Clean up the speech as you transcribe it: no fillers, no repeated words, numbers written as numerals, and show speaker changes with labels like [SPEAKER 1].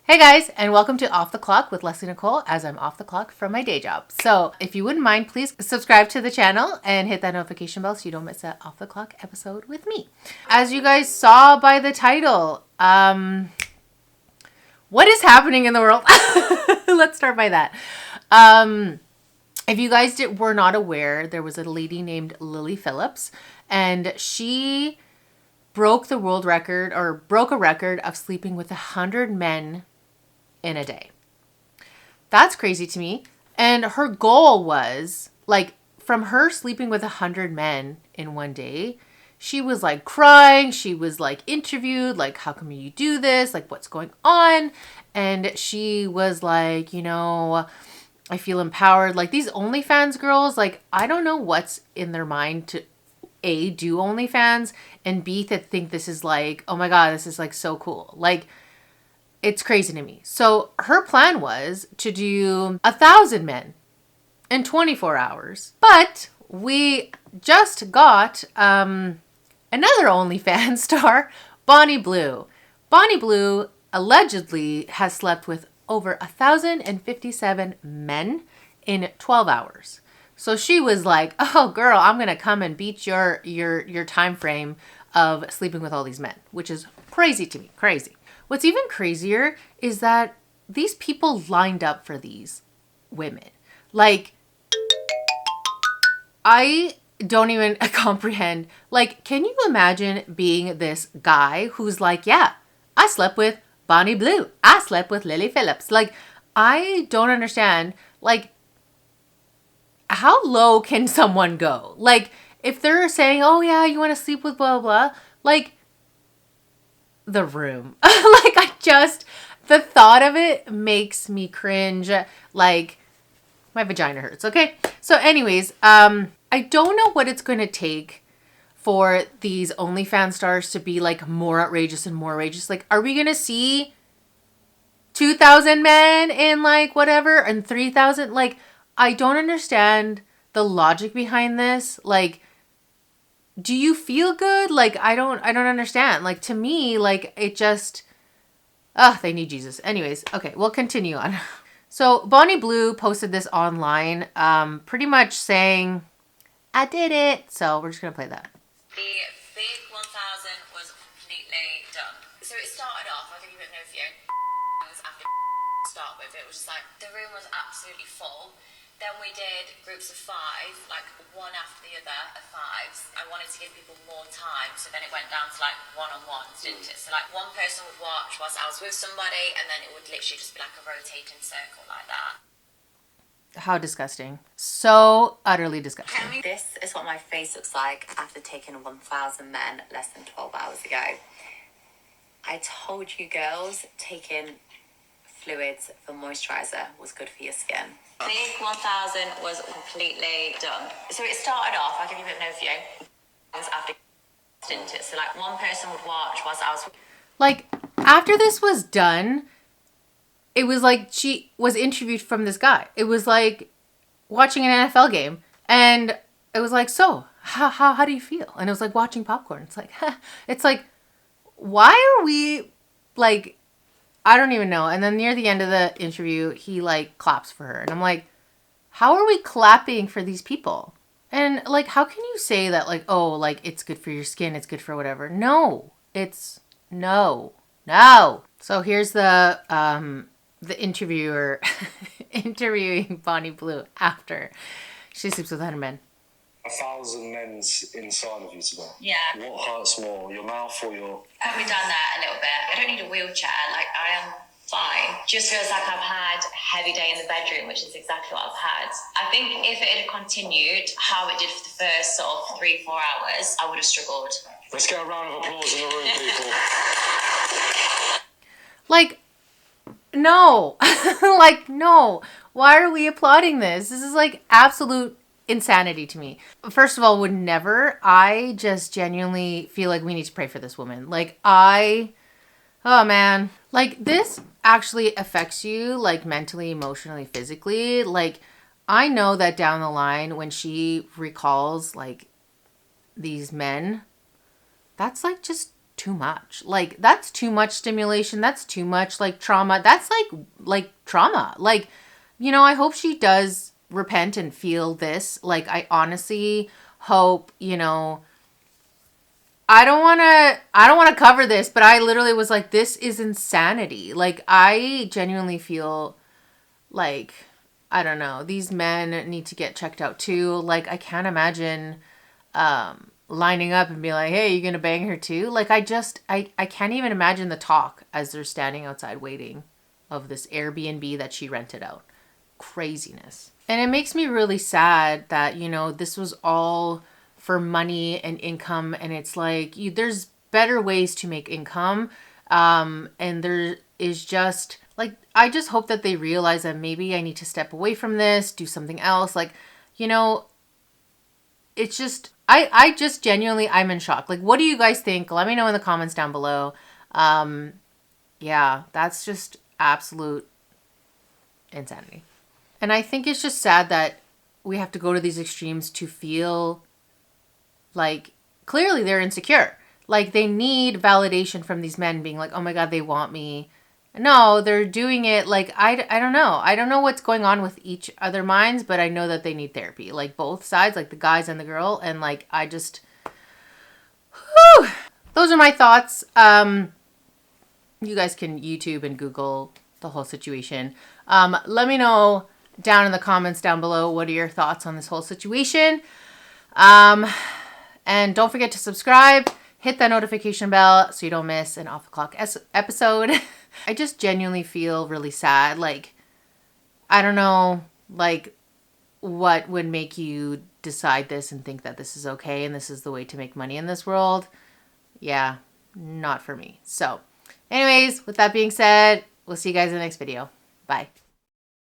[SPEAKER 1] Hey guys, and welcome to Off the Clock with Leslie Nicole as I'm off the clock from my day job. So if you wouldn't mind, please subscribe to the channel and hit that notification bell so you don't miss that Off the Clock episode with me. As you guys saw by the title, what is happening in the world? Let's start by that. If you guys were not aware, there was a lady named Phillips, and she broke the world record, or broke a record of sleeping with 100 men in a day. That's crazy to me. And her goal was, like, from her sleeping with 100 men in one day, she was like crying. She was like interviewed, like, how come you do this? Like, what's going on? And she was like, I feel empowered. Like, these OnlyFans girls, like, I don't know what's in their mind to A, do OnlyFans, and B, to think this is like, oh my God, this is like so cool. Like, it's crazy to me. So her plan was to do 1,000 men in 24 hours. But we just got another OnlyFans star, Bonnie Blue. Bonnie Blue allegedly has slept with over 1,057 men in 12 hours. So she was like, oh girl, I'm going to come and beat your time frame of sleeping with all these men, which is crazy to me. Crazy. What's even crazier is that these people lined up for these women. Like, I don't even comprehend. Like, can you imagine being this guy who's like, yeah, I slept with Bonnie Blue. I slept with Phillips. Like, I don't understand. Like, how low can someone go? Like, if they're saying, oh yeah, you want to sleep with blah, blah, blah, like, the room. Like, the thought of it makes me cringe. Like, my vagina hurts, okay? So anyways, I don't know what it's going to take for these OnlyFans stars to be, like, more outrageous and more outrageous. Like, are we going to see 2,000 men in, like, whatever, and 3,000? Like, I don't understand the logic behind this. Like, do you feel good? Like, I don't understand. Like, to me, like, it just, they need Jesus. Anyways, okay, we'll continue on. So Bonnie Blue posted this online, pretty much saying, I did it. So we're just going to play that.
[SPEAKER 2] The big 1,000 was completely done. So it started off, I'll give you a bit of an overview. It was after start with, it was just like, the room was absolutely full. Then we did groups of 5, like one after the other of 5s. I wanted to give people more time, so then it went down to like one-on-ones, didn't it? So like one person would watch whilst I was with somebody, and then it would literally just be like a rotating circle like that.
[SPEAKER 1] How disgusting. So utterly disgusting.
[SPEAKER 3] This is what my face looks like after taking 1,000 men less than 12 hours ago. I told you girls, taking fluids for moisturizer was good for your skin.
[SPEAKER 2] Big 1,000 was completely done.
[SPEAKER 3] So it started off, I'll give you a bit of an overview. It was after, didn't it? So like one person would watch whilst I was...
[SPEAKER 1] Like, after this was done, it was like she was interviewed from this guy. It was like watching an NFL game. And it was like, so, how do you feel? And it was like watching popcorn. It's like, it's like, why are we, like, I don't even know. And then near the end of the interview, he, like, claps for her. And I'm like, how are we clapping for these people? And, like, how can you say that, like, oh, like, it's good for your skin, it's good for whatever? No. It's no. So here's the interviewer interviewing Bonnie Blue after she sleeps with 100 men.
[SPEAKER 4] 1,000 men's inside of you today.
[SPEAKER 3] Yeah.
[SPEAKER 4] What hurts more, your mouth or your...
[SPEAKER 3] We've done that a little bit. I don't need a wheelchair. Like, I am fine. Just feels like I've had a heavy day in the bedroom, which is exactly what I've had. I think if it had continued how it did for the first sort of 3-4 hours, I would have struggled.
[SPEAKER 4] Let's get a round of applause in the room, people.
[SPEAKER 1] Like, no. Like, no. Why are we applauding this? This is, like, absolute insanity to me. First of all, would never. I just genuinely feel like we need to pray for this woman. Like, oh man. Like, this actually affects you, like, mentally, emotionally, physically. Like, I know that down the line when she recalls, like, these men, that's, like, just too much. Like, that's too much stimulation. That's too much, like, trauma. That's like trauma. Like, you know, I hope she does repent and feel this. Like, I honestly hope, you know, I don't want to cover this, but I literally was like, this is insanity. Like, I genuinely feel like, I don't know, these men need to get checked out too. Like, I can't imagine lining up and be like, hey, you gonna bang her too? Like, I can't even imagine the talk as they're standing outside waiting of this Airbnb that she rented out. Craziness. And it makes me really sad that, you know, this was all for money and income, and it's like, there's better ways to make income, and there is just like, I just hope that they realize that maybe I need to step away from this, do something else. Like, you know, it's just, I just genuinely, I'm in shock. Like, what do you guys think? Let me know in the comments down below. Yeah, that's just absolute insanity. And I think it's just sad that we have to go to these extremes to feel like, clearly they're insecure. Like, they need validation from these men being like, oh my God, they want me. No, they're doing it like, I don't know. I don't know what's going on with each other minds, but I know that they need therapy. Like, both sides, like the guys and the girl. And like, I just, whew, those are my thoughts. You guys can YouTube and Google the whole situation. Let me know down in the comments down below, what are your thoughts on this whole situation? And don't forget to subscribe, hit that notification bell so you don't miss an off the clock episode. I just genuinely feel really sad. Like, I don't know, like, what would make you decide this and think that this is okay and this is the way to make money in this world? Yeah, not for me. So anyways, with that being said, we'll see you guys in the next video. Bye.